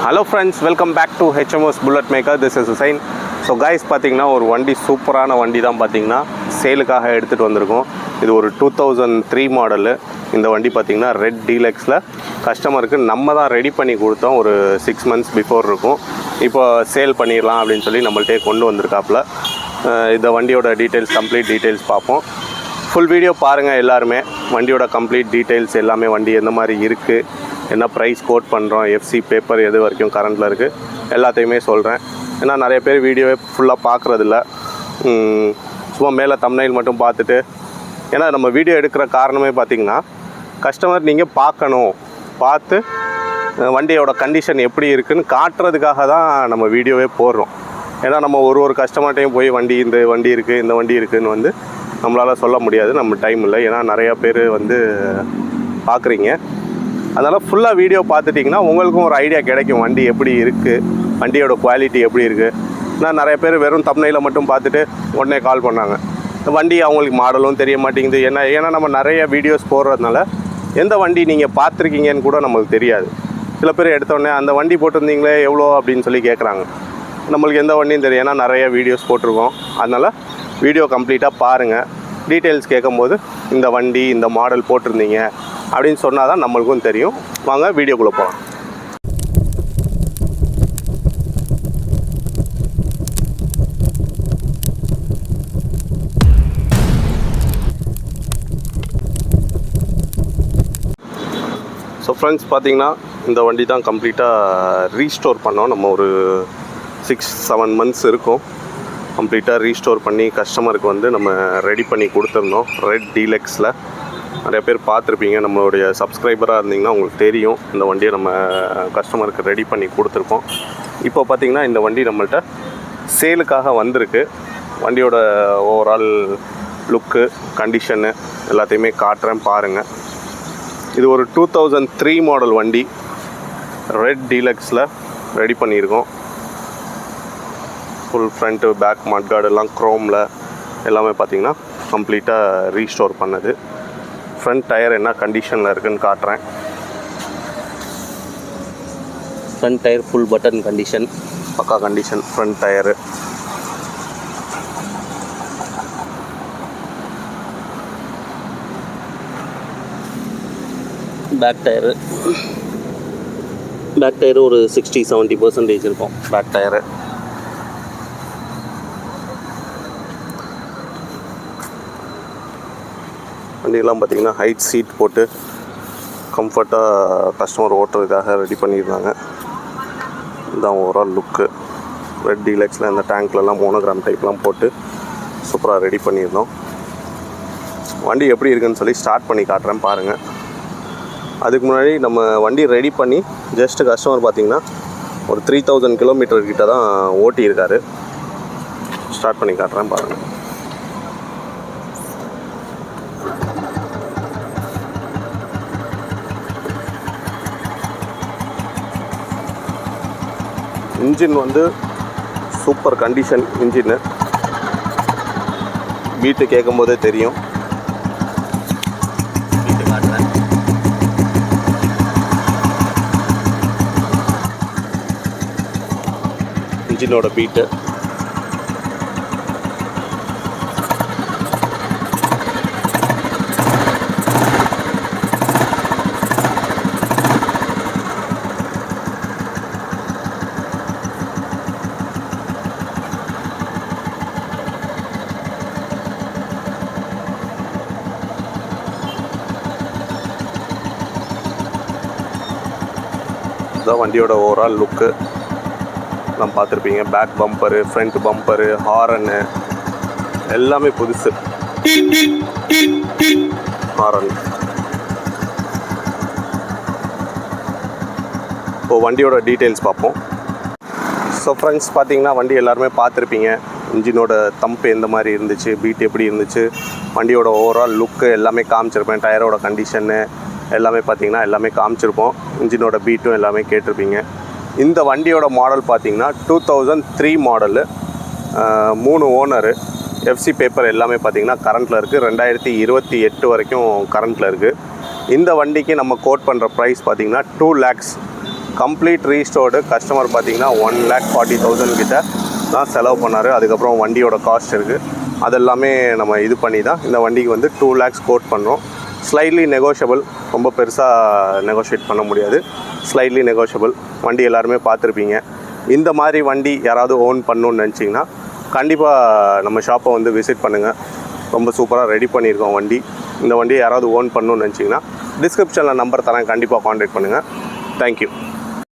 Hello friends, welcome back to HMS Bullet Maker. This is Hussein. So guys, பார்த்தீங்கன்னா ஒரு வண்டி சூப்பரான வண்டி தான் பார்த்தீங்கன்னா சேலுக்காக எடுத்துகிட்டு வந்திருக்கோம். இது ஒரு 2003 மாடலு. இந்த வண்டி பார்த்தீங்கன்னா ரெட் டீலக்ஸில் கஸ்டமருக்கு நம்ம தான் ரெடி பண்ணி கொடுத்தோம். ஒரு 6 months பிஃபோர் இருக்கும். இப்போ சேல் பண்ணிடலாம் அப்படின்னு சொல்லி நம்மள்ட்டே கொண்டு வந்திருக்காப்புல. இந்த வண்டியோட டீட்டெயில்ஸ், கம்ப்ளீட் டீட்டெயில்ஸ் பார்ப்போம். ஃபுல் வீடியோ பாருங்கள் எல்லாருமே. வண்டியோட கம்ப்ளீட் டீட்டெயில்ஸ் எல்லாமே, வண்டி எந்த மாதிரி இருக்குது, என்ன ப்ரைஸ் கோட் பண்ணுறோம், எஃப்சி பேப்பர் எது வரைக்கும் கரண்ட்டில் இருக்குது, எல்லாத்தையுமே சொல்கிறேன். ஏன்னா நிறைய பேர் வீடியோவே ஃபுல்லாக பார்க்குறதில்ல, சும்மா மேலே தம்ப்நெயில் மட்டும் பார்த்துட்டு. ஏன்னா நம்ம வீடியோ எடுக்கிற காரணமே பார்த்திங்கன்னா கஸ்டமர் நீங்கள் பார்க்கணும், பார்த்து வண்டியோட கண்டிஷன் எப்படி இருக்குதுன்னு காட்டுறதுக்காக தான் நம்ம வீடியோவே போடுறோம். ஏன்னா நம்ம ஒரு கஸ்டமர்ட்டையும் போய் இந்த வண்டி இருக்குது, இந்த வண்டி இருக்குதுன்னு வந்து நம்மளால் சொல்ல முடியாது, நம்ம டைம் இல்லை. ஏன்னா நிறையா பேர் வந்து பார்க்குறீங்க. அதனால் ஃபுல்லாக வீடியோ பார்த்துட்டிங்கன்னா உங்களுக்கும் ஒரு ஐடியா கிடைக்கும், வண்டி எப்படி இருக்குது, வண்டியோட குவாலிட்டி எப்படி இருக்குது. நான் நிறைய பேர் வெறும் தம்ப்நெயிலை மட்டும் பார்த்துட்டு உடனே கால் பண்ணாங்க. இந்த வண்டி அவங்களுக்கு மாடலும் தெரிய மாட்டேங்குது. ஏன்னா நம்ம நிறைய வீடியோஸ் போடுறதுனால எந்த வண்டி நீங்கள் பார்த்துருக்கீங்கன்னு கூட நம்மளுக்கு தெரியாது. சில பேர் எடுத்தோடனே அந்த வண்டி போட்டிருந்தீங்களே எவ்வளோ அப்படின்னு சொல்லி கேட்குறாங்க. நம்மளுக்கு எந்த வண்டியும் தெரியும், ஏன்னா நிறைய வீடியோஸ் போட்டிருக்கோம். அதனால் வீடியோ கம்ப்ளீட்டாக பாருங்கள். டீட்டெயில்ஸ் கேட்கும்போது இந்த வண்டி இந்த மாடல் போட்டிருந்தீங்க அப்படின்னு சொன்னால் தான் நம்மளுக்கும் தெரியும். வாங்க வீடியோக்குள்ளே போகலாம். ஸோ ஃப்ரெண்ட்ஸ், பார்த்திங்கன்னா இந்த வண்டி தான் கம்ப்ளீட்டாக ரீஸ்டோர் பண்ணோம். நம்ம ஒரு 6-7 months இருக்கும். கம்ப்ளீட்டாக ரீஸ்டோர் பண்ணி கஸ்டமருக்கு வந்து நம்ம ரெடி பண்ணி கொடுத்துருந்தோம். ரெட் டீலக்ஸில் நிறைய பேர் பார்த்துருப்பீங்க. நம்மளுடைய சப்ஸ்கிரைபராக இருந்தீங்கன்னா உங்களுக்கு தெரியும், இந்த வண்டியை நம்ம கஸ்டமருக்கு ரெடி பண்ணி கொடுத்துருக்கோம். இப்போ பார்த்திங்கன்னா இந்த வண்டி நம்மள்கிட்ட சேலுக்காக வந்திருக்கு. வண்டியோட ஓவரால் லுக்கு, கண்டிஷனு எல்லாத்தையுமே காட்டுறேன் பாருங்கள். இது ஒரு 2003 மாடல் வண்டி, ரெட் டீலக்ஸில் ரெடி பண்ணியிருக்கோம். ஃபுல் ஃப்ரண்ட்டு பேக் மட்கார்டு எல்லாம் க்ரோமில் எல்லாமே பார்த்திங்கன்னா கம்ப்ளீட்டாக ரீஸ்டோர் பண்ணது. ஃப்ரண்ட் டயர் என்ன கண்டிஷனில் இருக்குதுன்னு காட்டுறேன். Front tyre full button condition, பக்கா condition front tyre. Back tyre ஒரு 60-70% இருக்கும் பேக் டயரு. வண்டியெல்லாம் பார்த்திங்கன்னா ஹைட் சீட் போட்டு கம்ஃபர்ட்டாக கஸ்டமர் ஓட்டுறதுக்காக ரெடி பண்ணியிருந்தாங்க. இதுதான் ஓவரால் லுக்கு. ரெட் டீலக்ஸில் இந்த டேங்க்லலாம் மோனோகிராம் டைப்லாம் போட்டு சூப்பராக ரெடி பண்ணியிருந்தோம். வண்டி எப்படி இருக்குதுன்னு சொல்லி ஸ்டார்ட் பண்ணி காட்டுறேன் பாருங்கள். அதுக்கு முன்னாடி நம்ம வண்டி ரெடி பண்ணி ஜஸ்ட்டு கஸ்டமர் பார்த்திங்கன்னா ஒரு 3000 கிலோமீட்டர் கிட்ட தான் ஓட்டியிருக்காரு. ஸ்டார்ட் பண்ணி காட்டுறேன் பாருங்கள். இன்ஜின் வந்து சூப்பர் கண்டிஷன் இன்ஜின்னு, பீட்டு கேட்கும்போதே தெரியும். பீட்டு காட்டுறேன். இன்ஜினோட பீட்டு தான் வண்டியோட ஓவரால் லுக்கு எல்லாம் பார்த்துருப்பீங்க. Back bumper, front bumper, horn எல்லாமே புதுசு. ஹாரன். இப்போது வண்டியோட டீட்டெயில்ஸ் பார்ப்போம். ஸோ ஃப்ரெண்ட்ஸ், பார்த்திங்கன்னா வண்டி எல்லாருமே பார்த்துருப்பீங்க. இன்ஜினோட தம்பு எந்த மாதிரி இருந்துச்சு, பீட் எப்படி இருந்துச்சு, வண்டியோட ஓவரால் லுக்கு எல்லாமே காமிச்சிருப்பேன். டயரோட கண்டிஷன்னு எல்லாமே பார்த்திங்கன்னா எல்லாமே காமிச்சிருப்போம். இன்ஜினோட பீட்டும் எல்லாமே கேட்டிருப்பீங்க. இந்த வண்டியோட மாடல் பார்த்திங்கன்னா 2003 மாடலு, 3 ஓனரு, எஃப்சி பேப்பர் எல்லாமே பார்த்திங்கன்னா கரண்ட்டில் இருக்குது. 2028 வரைக்கும் கரண்ட்டில் இருக்குது. இந்த வண்டிக்கு நம்ம கோட் பண்ணுற ப்ரைஸ் பார்த்திங்கன்னா 2 lakhs கம்ப்ளீட் ரீஸ்டோர்டு கஸ்டமர் பார்த்தீங்கன்னா 1,40,000 கிட்ட தான் செலவு பண்ணார். அதுக்கப்புறம் வண்டியோட காஸ்ட் இருக்குது, அதெல்லாமே நம்ம இது பண்ணி தான் இந்த வண்டிக்கு வந்து 2 lakhs கோட் பண்ணுறோம். ஸ்லைட்லி நெகோஷியபிள், ரொம்ப பெருசாக நெகோஷியேட் பண்ண முடியாது, ஸ்லைட்லி நெகோஷியபிள். வண்டி எல்லாருமே பார்த்துருப்பீங்க. இந்த மாதிரி வண்டி யாராவது ஓன் பண்ணணுன்னு நினச்சிங்கன்னா கண்டிப்பாக நம்ம ஷாப்பை வந்து விசிட் பண்ணுங்கள். ரொம்ப சூப்பராக ரெடி பண்ணியிருக்கோம் வண்டி. இந்த வண்டியை யாராவது ஓன் பண்ணணுன்னு நினச்சிங்கன்னா டிஸ்கிரிப்ஷனில் நம்பர் தரேன், கண்டிப்பாக காண்டாக்ட் பண்ணுங்கள். தேங்க்யூ.